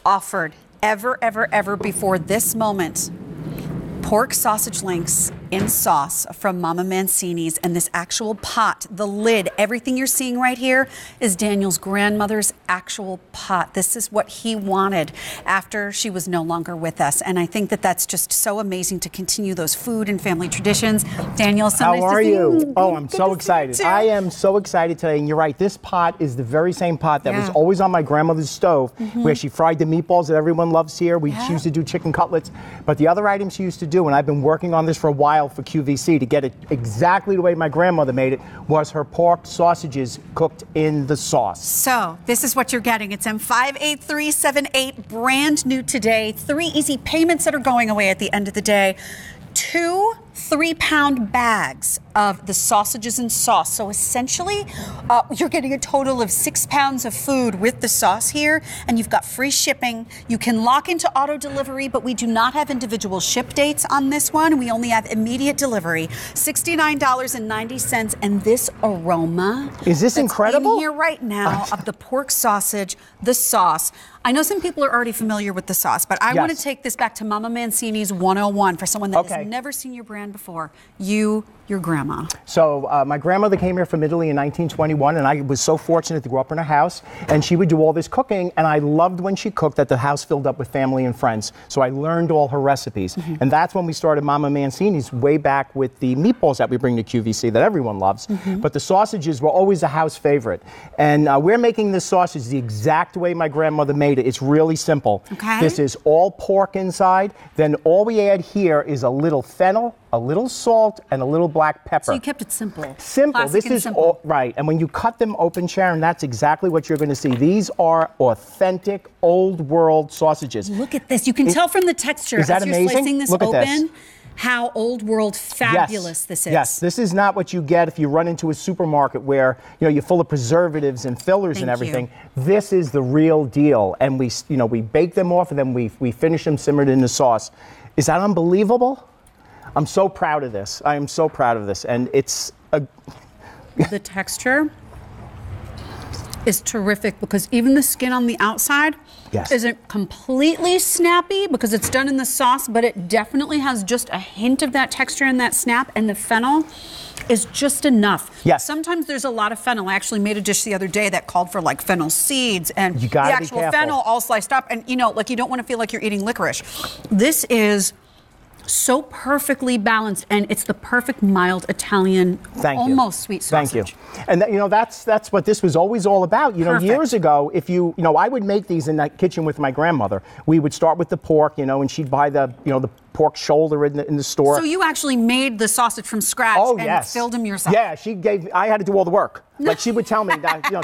offered ever before this moment. Pork sausage links in sauce from Mama Mancini's, and this actual pot, the lid, everything you're seeing right here is Daniel's grandmother's actual pot. This is what he wanted after she was no longer with us, and I think that that's just so amazing to continue those food and family traditions. Daniel, so nice how are to see you? Oh, I'm so excited. I am so excited today, and you're right, this pot is the very same pot that was always on my grandmother's stove, where she fried the meatballs that everyone loves here. She used to do chicken cutlets, but the other items she used to do, and I've been working on this for a while for QVC to get it exactly the way my grandmother made it, was her pork sausages cooked in the sauce. So this is what you're getting. It's M58378, brand new today. 3 easy payments that are going away at the end of the day. 2 3-pound bags of the sausages and sauce. So essentially, you're getting a total of 6 pounds of food with the sauce here, and you've got free shipping. You can lock into auto delivery, but we do not have individual ship dates on this one. We only have immediate delivery. $69.90, and this aroma is this incredible in here right now of the pork sausage, the sauce. I know some people are already familiar with the sauce, but I want to take this back to Mama Mancini's 101 for someone that has never seen your brand before. Your grandma. So my grandmother came here from Italy in 1921, and I was so fortunate to grow up in her house, and she would do all this cooking, and I loved when she cooked that the house filled up with family and friends. So I learned all her recipes, and that's when we started Mama Mancini's way back with the meatballs that we bring to QVC that everyone loves. But the sausages were always a house favorite, and we're making this sausage the exact way my grandmother made it. It's really simple. This is all pork inside. Then all we add here is a little fennel, a little salt, and a little black pepper. So you kept it simple. Simple. Classic this is simple. all right. And when you cut them open, Sharon, that's exactly what you're going to see. These are authentic, old world sausages. Look at this. You can tell from the texture. Is that as amazing? You're slicing this Look at open, this. How old world fabulous this is. Yes, this is not what you get if you run into a supermarket where you're full of preservatives and fillers and everything. This is the real deal, and we bake them off and then we finish them simmered in the sauce. Is that unbelievable? I'm so proud of this. I am so proud of this, and it's the texture is terrific because even the skin on the outside isn't completely snappy because it's done in the sauce, but it definitely has just a hint of that texture and that snap, and the fennel is just enough. Yes. Sometimes there's a lot of fennel. I actually made a dish the other day that called for like fennel seeds and the actual fennel all sliced up, and you don't want to feel like you're eating licorice. This is so perfectly balanced, and it's the perfect mild Italian, almost sweet sausage. Thank you. And that's what this was always all about. Years ago, if I would make these in that kitchen with my grandmother. We would start with the pork, and she'd buy the pork shoulder in the store. So you actually made the sausage from scratch and filled them yourself? Yeah, I had to do all the work. Like she would tell me,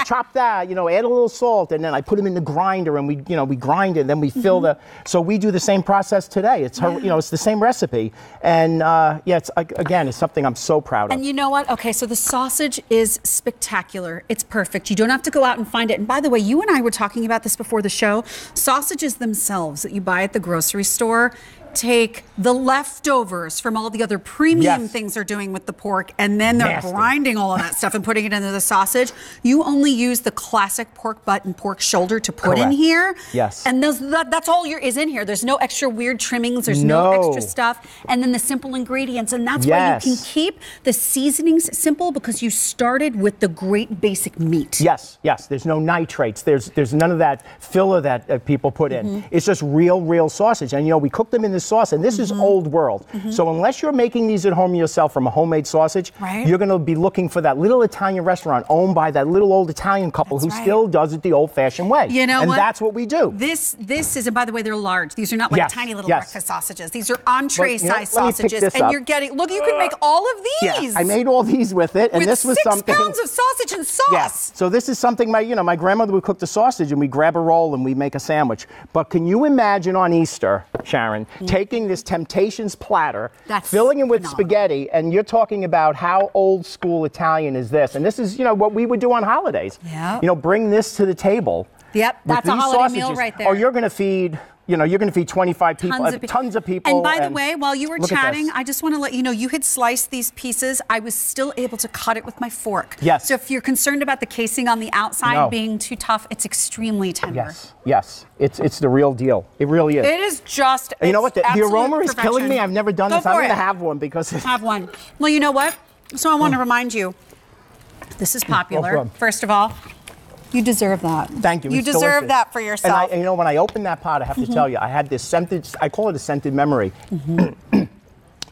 chop that, add a little salt, and then I put them in the grinder, and we grind it, and then we fill the. So we do the same process today. It's it's the same recipe, and it's something I'm so proud of. And you know what? Okay, so the sausage is spectacular. It's perfect. You don't have to go out and find it. And by the way, you and I were talking about this before the show. Sausages themselves that you buy at the grocery store take the leftovers from all the other premium things they're doing with the pork, and then they're grinding all of that stuff and putting it into the sausage. You only use the classic pork butt and pork shoulder to put in here. Yes. And that's all is in here. There's no extra weird trimmings. There's no extra stuff. And then the simple ingredients. And that's why you can keep the seasonings simple, because you started with the great basic meat. Yes. There's no nitrates. There's none of that filler that people put in. It's just real sausage. And we cook them in the sauce, and this is old world. So unless you're making these at home yourself from a homemade sausage, you're going to be looking for that little Italian restaurant owned by that little old Italian couple who still does it the old-fashioned way. And that's what we do. This is, and by the way, they're large. These are not like tiny little breakfast sausages. These are entree-size sausages, and you're getting. Look, you can make all of these. Yeah, I made all these with it, and with this was 6 something. pounds of sausage and sauce. Yeah. So this is something my grandmother would cook the sausage, and we grab a roll and we make a sandwich. But can you imagine on Easter, Sharon, taking this Temptations platter, filling it with spaghetti, and you're talking about how old school Italian is this? And this is, what we would do on holidays. Yeah. Bring this to the table. Yep, with that's a these holiday meal sausages, right there. Oh, you're going to feed, you know, you're going to feed 25 people, tons of people. And by the way, while you were look at chatting, this. I just want to let you know, you had sliced these pieces. I was still able to cut it with my fork. Yes. So if you're concerned about the casing on the outside being too tough, it's extremely tender. Yes, yes. It's the real deal. It really is. It is just, And you know what? The aroma is perfection. killing me. I've never done Go this. I'm for going to it. have one because... Have one. Well, you know what? So I want to remind you, this is popular. good. First of all, you deserve that. Thank you. You It's deserve delicious. that for yourself. And you know, when I opened that pot, I have to tell you, I had this scented, I call it a scented memory.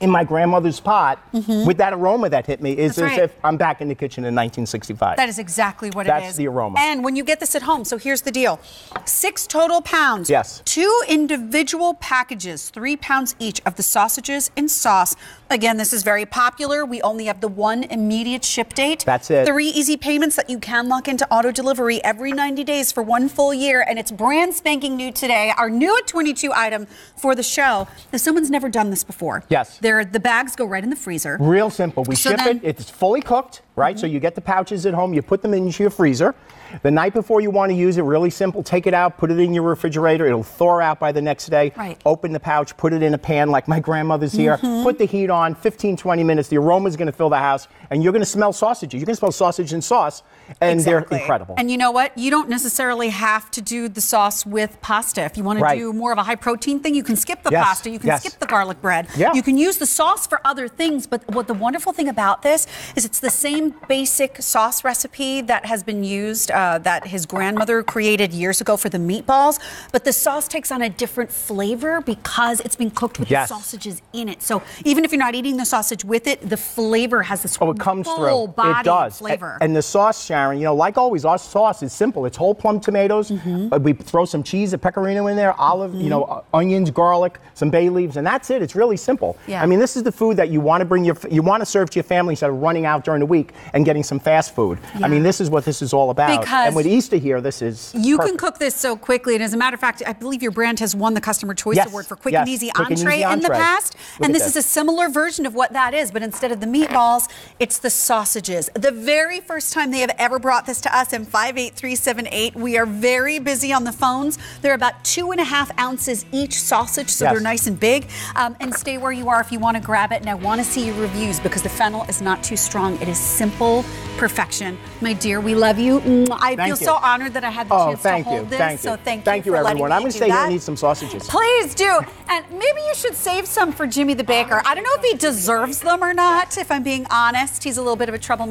In my grandmother's pot, with that aroma that hit me, is That's as right. if I'm back in the kitchen in 1965. That is exactly what it is. That's the aroma. And when you get this at home, so here's the deal. 6 total pounds. Yes. 2 individual packages, 3 pounds each of the sausages and sauce. Again, this is very popular. We only have the 1 immediate ship date. That's it. 3 easy payments that you can lock into auto delivery every 90 days for 1 full year. And it's brand spanking new today. Our new at 22 item for the show. If someone's never done this before. Yes. The bags go right in the freezer. Real simple. We So ship then- it. It's fully cooked, right? So you get the pouches at home. You put them into your freezer. The night before you want to use it, really simple. Take it out, put it in your refrigerator. It'll thaw out by the next day. Right. Open the pouch, put it in a pan like my grandmother's here. Put the heat on, 15, 20 minutes. The aroma is going to fill the house, and you're going to smell sausages. You're going to smell sausage and sauce, and Exactly. they're incredible. And you know what? You don't necessarily have to do the sauce with pasta. If you want to Right. do more of a high protein thing, you can skip the Yes, pasta. You can yes. skip the garlic bread. Yeah. You can use the sauce for other things. But what the wonderful thing about this is it's the same basic sauce recipe that has been used, that his grandmother created years ago for the meatballs. But the sauce takes on a different flavor because it's been cooked with Yes. the sausages in it. So even if you're not eating the sausage with it, the flavor has this It comes full through. body It does. flavor. And the sauce, Sharon, you know, like always, our sauce is simple. It's whole plum tomatoes. We throw some cheese, a pecorino in there, olive, you know, onions, garlic, some bay leaves, and that's it. It's really simple. Yeah. I mean, this is the food that you want to bring you want to serve to your family instead of running out during the week and getting some fast food. Yeah. I mean, this is what this is all about. Because and with Easter here, this is you perfect. can cook this so quickly, and as a matter of fact, I believe your brand has won the Customer Choice Yes, Award for quick yes, and easy quick and entree easy in the entree. past. Look And at this is this. a similar version of what that is, but instead of the meatballs, it's the sausages. The very first time they have ever brought this to us in 58378, we are very busy on the phones. They're about 2.5 ounces each sausage, so Yes. they're nice and big. And stay where you are if you want to grab it. And I want to see your reviews because the fennel is not too strong. It is simple perfection. My dear, we love you. I feel you. so honored that I had the Oh, chance thank to you. hold this. Thank So you. thank you for letting everyone. me I'm going do to stay here that. and eat some sausages. Please do. And maybe you should save some for Jimmy the Baker. I don't know if he deserves them or not, if I'm being honest. He's a little bit of a troublemaker.